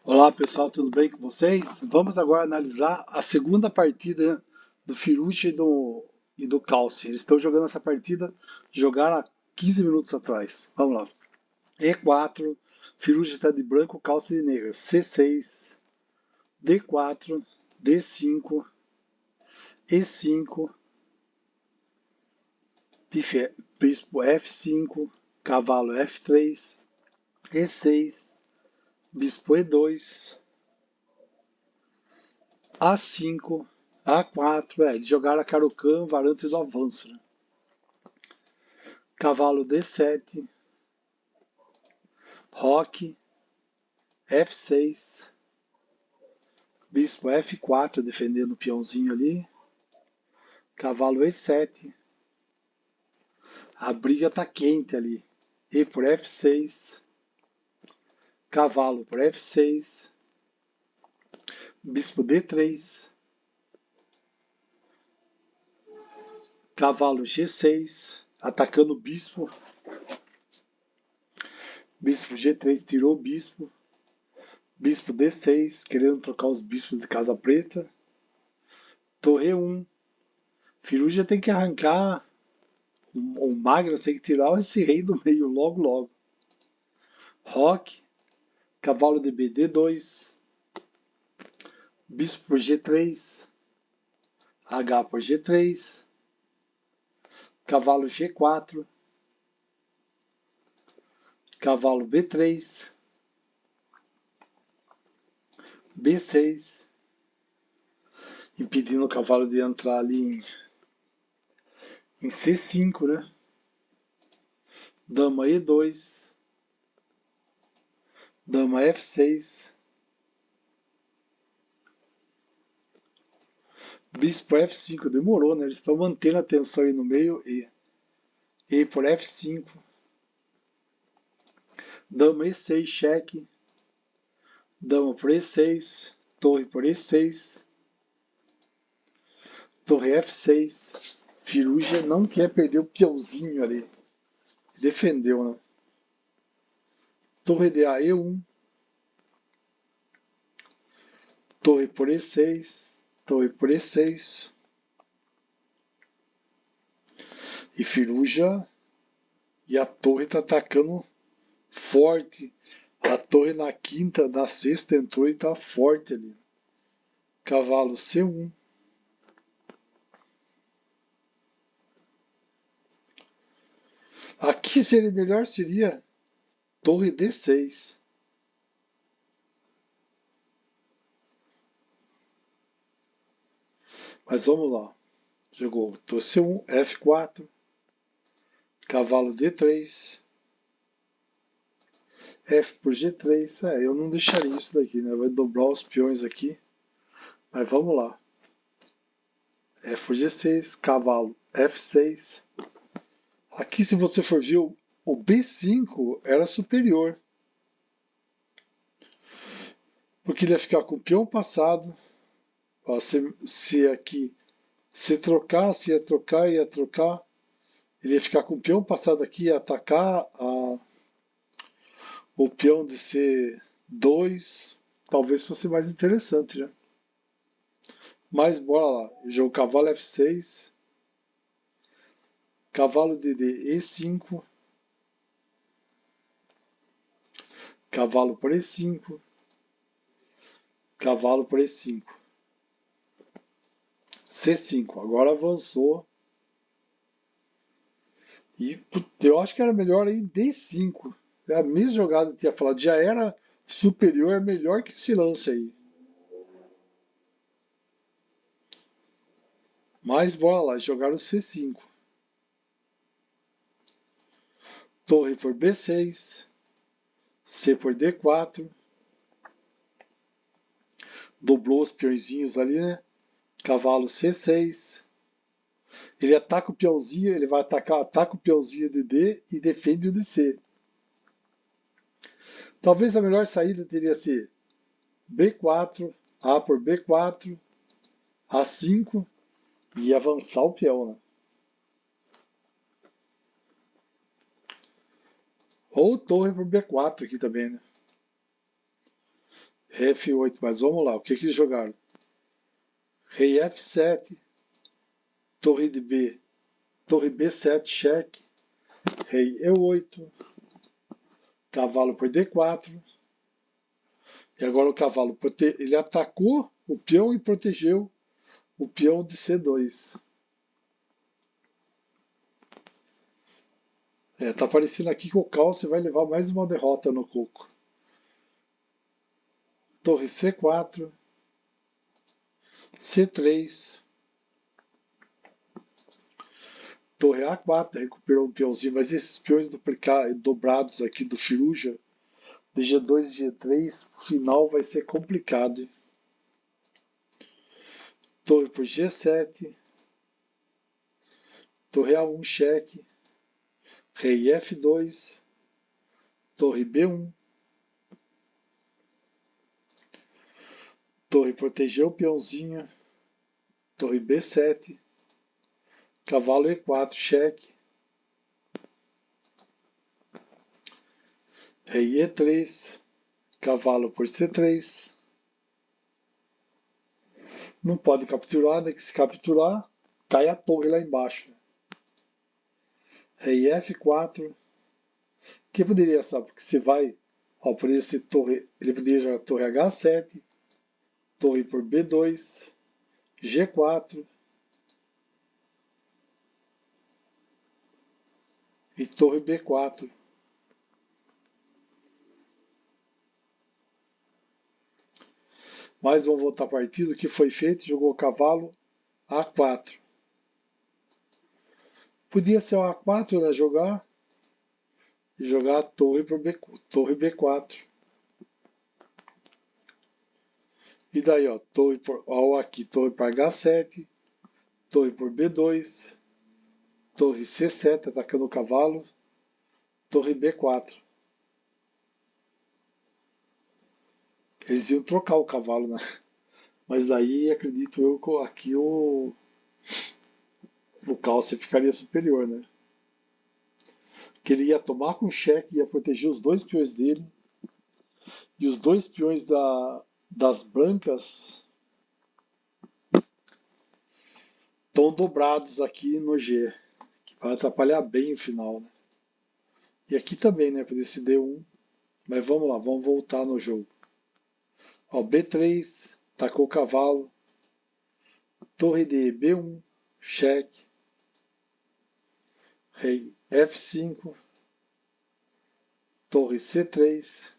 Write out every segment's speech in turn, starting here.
Olá pessoal, tudo bem com vocês? Vamos agora analisar a segunda partida do Firucci e do Calci. Eles estão jogando essa partida, jogaram há 15 minutos atrás. Vamos lá. E4, Firucci está de branco, Calci de negro. C6, D4, D5, E5, bispo F5, cavalo F3, E6, bispo E2, A5, A4, eles jogaram a Caro-Kann, variante do avanço, né? Cavalo D7, roque, F6, bispo F4, defendendo o peãozinho ali, cavalo E7, a briga tá quente ali, E por F6, cavalo por F6, bispo D3, cavalo G6, atacando o bispo, bispo G3 tirou o bispo, bispo D6, querendo trocar os bispos de casa preta, torre 1, Firuja tem que arrancar, o Magnus tem que tirar esse rei do meio logo logo. Roque, cavalo de BD2, bispo por G3, H por G3, cavalo G4, cavalo B3, B6, impedindo o cavalo de entrar ali em C5, né? Dama E2, dama F6, bispo F5, demorou, né? Eles estão mantendo a tensão aí no meio. E por F5, dama E6, cheque, dama por E6, torre por E6, torre F6, Firuja não quer perder o peãozinho ali, defendeu, né? Torre de A, E1, torre por E6, torre por E6, e Firuja e a torre tá atacando forte. A torre na quinta, na sexta entrou e tá forte ali. Cavalo C1. Aqui seria melhor, seria torre D6. Mas vamos lá. Jogou torre C1, F4, cavalo D3, F por G3. Eu não deixaria isso daqui, né? Vai dobrar os peões aqui. Mas vamos lá. F por G6, cavalo F6. Aqui, se você for ver, o B5 era superior. Porque ele ia ficar com o peão passado. Ó, se aqui, se trocar, ia trocar. Ele ia ficar com o peão passado aqui, ia atacar o peão de C2. Talvez fosse mais interessante, né? Mas bora lá. Jogo cavalo F6. Cavalo de E5. Cavalo por E5. Cavalo por E5. C5. Agora avançou. E eu acho que era melhor aí D5. É a mesma jogada que eu tinha falado. Já era superior, melhor que esse lance aí. Mas bora lá, jogaram C5. Torre por B6. C por D4. Dobrou os peõezinhos ali, né? Cavalo C6. Ele ataca o peãozinho, ele vai ataca o peãozinho de D e defende o de C. Talvez a melhor saída teria sido B4, A por B4, A5 e avançar o peão, né? Ou torre por B4 aqui também, né? Rei F8, mas vamos lá, o que eles jogaram? Rei F7, torre de B, torre B7, cheque, rei E8, cavalo por D4, e agora o cavalo ele atacou o peão e protegeu o peão de C2. Tá aparecendo aqui que o caos vai levar mais uma derrota no coco. Torre C4, C3, torre A4, recuperou um peãozinho, mas esses peões dobrados aqui do Firuja, de G2 e G3, no final vai ser complicado. Hein? Torre por G7, torre A1, cheque, rei F2, torre B1, torre protegeu o peãozinho, torre B7, cavalo E4, cheque, rei E3, cavalo por C3. Não pode capturar, né? Que se capturar, cai a torre lá embaixo. Rei F4. Que poderia ser? Porque se vai. Ó, poderia ser torre. Ele poderia jogar torre H7, torre por B2, G4 e torre B4. Mas vamos voltar à partida. O que foi feito? Jogou cavalo A4. Podia ser o A4, né? Jogar a torre por torre B4. E daí, ó, aqui, torre para H7, torre por B2, torre C7, atacando o cavalo, torre B4. Eles iam trocar o cavalo, né? Mas daí, acredito eu, que aqui o Calce ficaria superior, né? Que ele ia tomar com cheque, ia proteger os dois peões dele. E os dois peões das brancas estão dobrados aqui no G, que vai atrapalhar bem o final, né? E aqui também, né? Por esse D1. Mas vamos lá, vamos voltar no jogo. Ó, B3, tacou o cavalo. Torre de B1, cheque. Rei F5. Torre C3.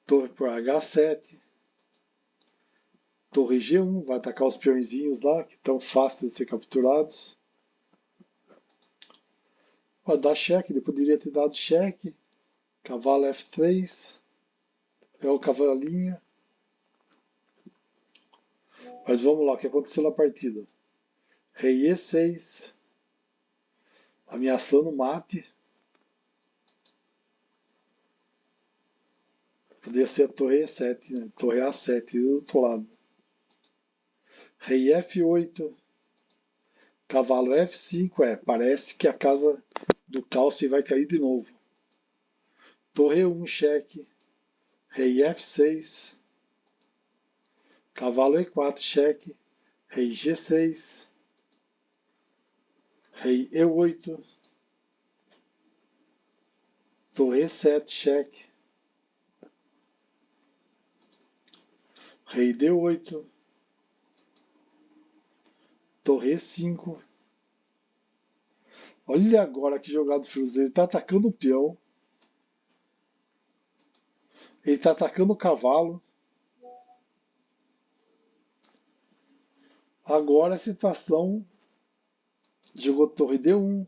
Torre por H7. Torre G1, vai atacar os peõezinhos lá, que estão fáceis de ser capturados. Vai dar cheque, ele poderia ter dado cheque. Cavalo F3. É o cavalinho. Mas vamos lá, o que aconteceu na partida? Rei E6. Ameaçando mate. Poderia ser a torre E7, né? Torre A7 do outro lado. Rei F8. Cavalo F5. Parece que a casa do Calce vai cair de novo. Torre 1, cheque. Rei F6. Cavalo E4, cheque. Rei G6. Rei E8. Torre E7, cheque. Rei D8. Torre E5. Olha agora que jogada do Firuza. Ele está atacando o peão. Ele está atacando o cavalo. Agora a situação. Jogou torre D1.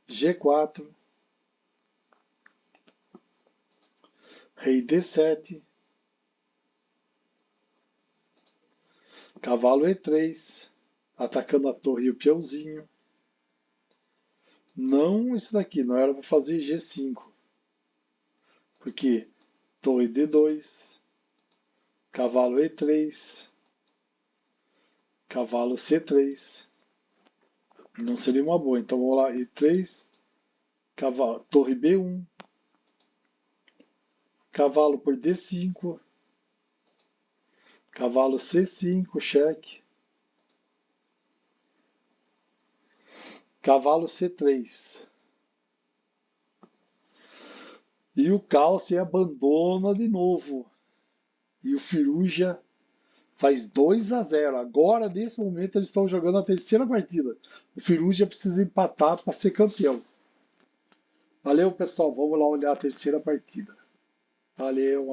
G4. Rei D7. Cavalo E3. Atacando a torre e o peãozinho. Não isso daqui. Não era para fazer G5. Porque torre D2. Cavalo E3. Cavalo C3. Não seria uma boa. Então vamos lá. E3. Cavalo, torre B1. Cavalo por D5. Cavalo C5, cheque. Cavalo C3. E o Calce abandona de novo. E o Firuja faz 2-0. Agora, nesse momento, eles estão jogando a terceira partida. O Firuja precisa empatar para ser campeão. Valeu, pessoal. Vamos lá olhar a terceira partida. Valeu.